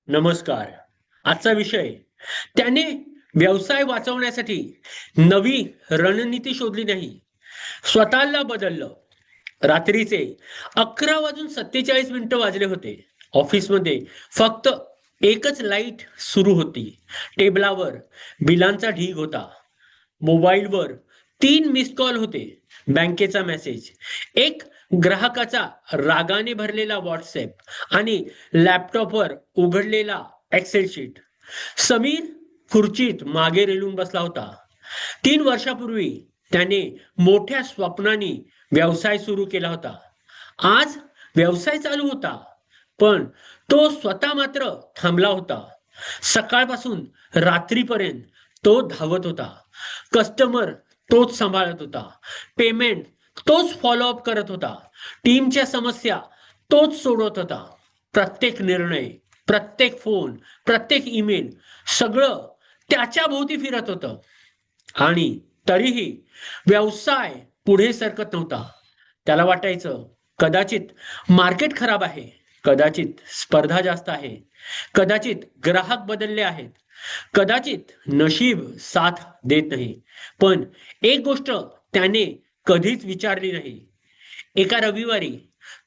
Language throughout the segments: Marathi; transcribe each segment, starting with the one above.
नमस्कार. आजचा विषय त्याने व्यवसाय वाचवण्यासाठी नवी रणनीती शोधली नाही. स्वतःला बदललं. रात्रीचे 11:47 वाजले होते. ऑफिसमध्ये फक्त एकच लाईट सुरू होती. टेबलावर बिलांचा ढीग होता. मोबाईलवर 3 मिस कॉल होते. बँकेचा मेसेज, एक ग्राहकाचा रागाने भरलेला व्हॉट्सॲप आणि लॅपटॉपवर उघडलेला एक्सेल शीट. समीर खुर्चीत मागे रेलून बसला होता. 3 वर्षापूर्वी त्याने मोठ्या स्वप्नांनी व्यवसाय सुरू केला होता. आज व्यवसाय चालू होता, पण तो स्वतः मात्र थांबला होता. सकाळपासून रात्रीपर्यंत तो धावत होता. कस्टमर तोच सांभाळत होता. पेमेंट तोच फॉलोअप करत होता. टीमच्या समस्या तोच सोडवत होता. प्रत्येक निर्णय, प्रत्येक फोन, प्रत्येक ईमेल, सगळं त्याच्या भोवती फिरत होतं. आणि तरीही व्यवसाय पुढे सरकत नव्हता. त्याला वाटायचं, कदाचित मार्केट खराब आहे, कदाचित स्पर्धा जास्त आहे, कदाचित ग्राहक बदलले आहेत, कदाचित नशीब साथ देत नाही. पण एक गोष्ट त्याने कधीच विचारली नाही. एका रविवारी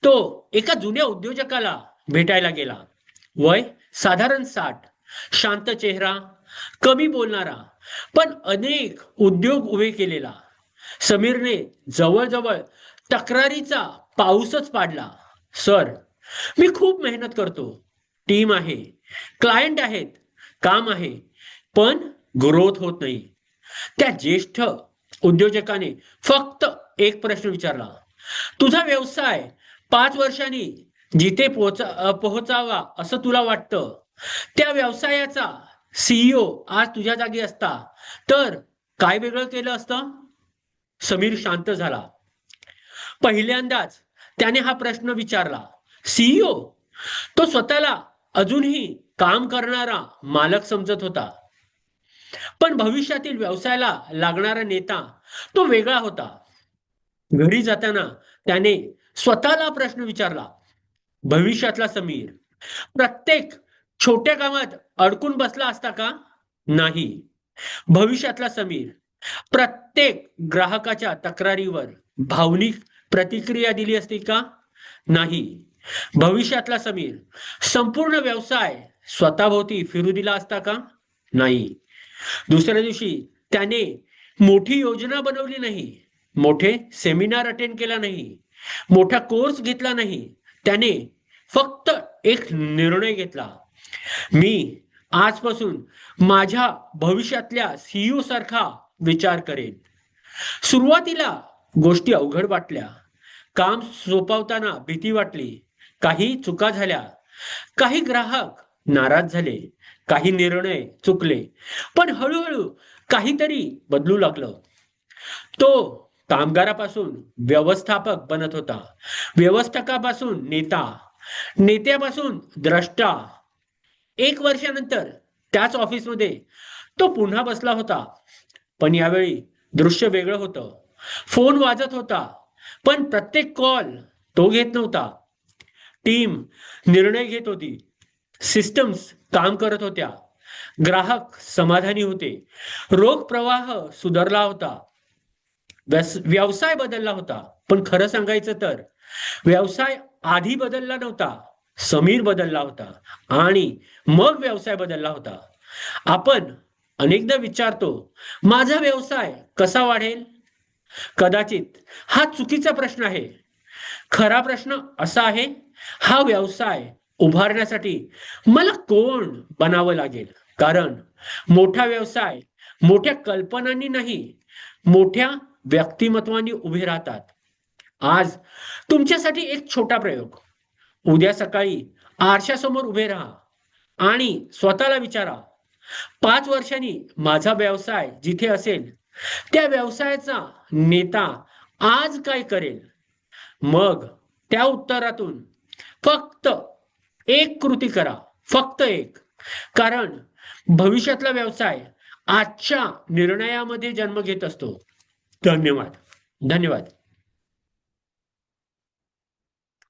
तो एका जुन्या उद्योजकाला भेटायला गेला. वय साधारण 60, शांत चेहरा, कमी बोलणारा, पण अनेक उद्योग उभे केलेला. समीरने जवळजवळ तक्रारीचा पाऊसच पाडला. सर, मी खूप मेहनत करतो, टीम आहे, क्लायंट आहेत, काम आहे, पण ग्रोथ होत नाही. त्या ज्येष्ठ उद्योजकाने फक्त एक प्रश्न विचारला, तुझा व्यवसाय 5 वर्षांनी जिथे पोहोचावा असं तुला वाटतं, त्या व्यवसायाचा सीईओ आज तुझ्या जागी असता तर काय वेगळं केलं असतं? समीर शांत झाला. पहिल्यांदाच त्याने हा प्रश्न विचारला. सीईओ? तो स्वतःला अजूनही काम करणारा मालक समजत होता. पण भविष्यातील व्यवसायाला लागणारा नेता तो वेगळा होता. घरी जाताना त्याने स्वतःला प्रश्न विचारला, भविष्यातला समीर प्रत्येक छोट्या कामात अडकून बसला असता का? नाही. भविष्यातला समीर प्रत्येक ग्राहकाच्या तक्रारीवर भावनिक प्रतिक्रिया दिली असती का? नाही. भविष्यातला समीर संपूर्ण व्यवसाय स्वतःभोवती फिरू दिला असता का? नाही. दुसऱ्या दिवशी त्याने मोठी योजना बनवली नाही, मोठे सेमिनार अटेंड केला नाही, मोठा कोर्स घेतला नाही. त्याने फक्त एक निर्णय घेतला, मी आजपासून माझ्या भविष्यातल्या सीईओ सारखा विचार करेन. सुरुवातीला गोष्टी अवघड वाटल्या. काम सोपवताना भीती वाटली. काही चुका झाल्या, काही ग्राहक नाराज झाले, काही निर्णय चुकले. पण हळूहळू काहीतरी बदलू लागलं. तो कामगारापासून व्यवस्थापक बनत होता, व्यवस्थापकापासून नेता, नेत्यापासून द्रष्टा. 1 वर्षानंतर त्याच ऑफिसमध्ये तो पुन्हा बसला होता. पण यावेळी दृश्य वेगळं होतं. फोन वाजत होता, पण प्रत्येक कॉल तो घेत नव्हता. टीम निर्णय घेत होती, सिस्टम्स काम करत होत्या, ग्राहक समाधानी होते, रोख प्रवाह सुधारला होता, व्यवसाय बदलला होता. पण खरं सांगायचं तर व्यवसाय आधी बदलला नव्हता, समीर बदलला होता. आणि मग व्यवसाय बदलला होता. आपण अनेकदा विचारतो, माझा व्यवसाय कसा वाढेल? कदाचित हा चुकीचा प्रश्न आहे. खरा प्रश्न असा आहे, हा व्यवसाय उभारण्यासाठी मला कोण बनावं लागेल? कारण मोठा व्यवसाय मोठ्या कल्पनांनी नाही, मोठ्या व्यक्तिमत्वानी उभे राहतात. आज तुमच्यासाठी एक छोटा प्रयोग. उद्या सकाळी आरशासमोर उभे राहा आणि स्वतःला विचारा, 5 वर्षांनी माझा व्यवसाय जिथे असेल, त्या व्यवसायाचा नेता आज काय करेल? मग त्या उत्तरातून फक्त एक कृती करा, फक्त एक. कारण भविष्यातला व्यवसाय आजच्या निर्णयामध्ये जन्म घेत असतो. धन्यवाद. धन्यवाद.